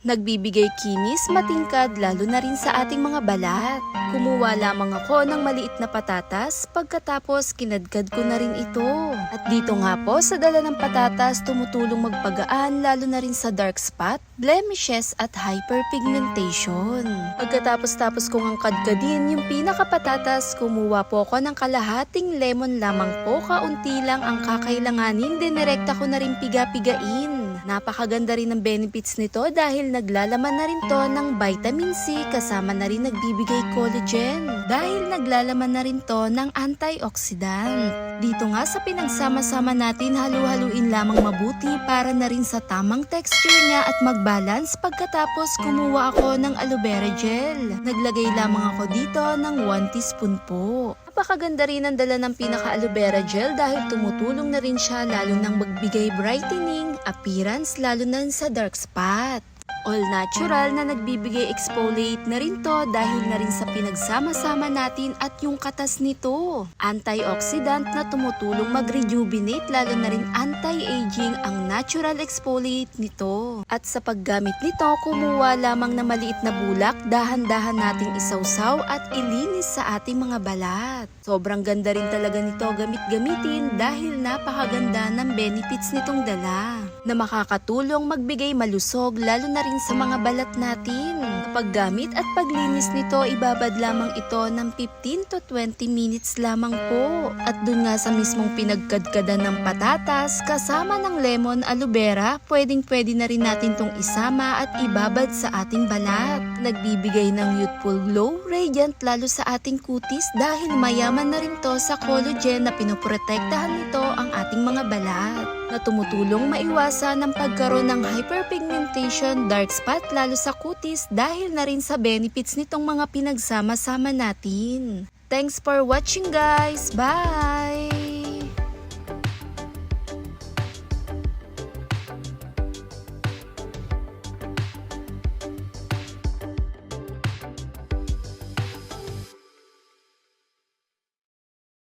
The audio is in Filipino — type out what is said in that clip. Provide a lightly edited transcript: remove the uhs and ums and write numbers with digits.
Nagbibigay kinis, matingkad, lalo na rin sa ating mga balat. Kumuha lamang ako ng maliit na patatas, pagkatapos kinadkad ko na rin ito. At dito nga po sa dala ng patatas, tumutulong magpagaan lalo na rin sa dark spot, blemishes at hyperpigmentation. Pagkatapos kong ang kadkadin yung pinakapatatas, kumuha po ako ng kalahating lemon lamang po, kaunti lang ang kakailanganin, dinirekta ko na rin piga-pigain. Napakaganda rin ng benefits nito dahil naglalaman na rin to ng vitamin C, kasama na rin nagbibigay collagen dahil naglalaman na rin to ng antioxidant. Dito nga sa pinagsama-sama natin, halu-haluin lamang mabuti para na rin sa tamang texture niya at mag-balance. Pagkatapos kumuha ako ng aloe vera gel. Naglagay lamang ako dito ng 1 teaspoon po. Napakaganda rin ang dala ng pinaka-aloe vera gel dahil tumutulong na rin siya lalo nang magbigay brightening appearance lalo na sa dark spot. All natural na nagbibigay exfoliate na rin to dahil na rin sa pinagsama-sama natin at yung katas nito. Antioxidant na tumutulong mag-rejuvenate lalo na rin anti-aging ang natural exfoliate nito. At sa paggamit nito, kumuha lamang na maliit na bulak, dahan-dahan nating isawsaw at ilinis sa ating mga balat. Sobrang ganda rin talaga nito gamitin dahil napakaganda ng benefits nitong dala na makakatulong magbigay malusog lalo na rin sa mga balat natin. Kapag gamit at paglinis nito, ibabad lamang ito ng 15 to 20 minutes lamang po. At dun nga sa mismong pinagkadkadan ng patatas, kasama ng lemon, aloe vera, pwedeng-pwede na rin natin tong isama at ibabad sa ating balat. Nagbibigay ng youthful glow, radiant lalo sa ating kutis dahil mayaman na rin to sa collagen na pinoprotektahan nito ang ating mga balat na tumutulong maiwasan ang pagkaroon ng hyperpigmentation, dark spot lalo sa kutis dahil na rin sa benefits nitong mga pinagsama-sama natin. Thanks for watching guys! Bye!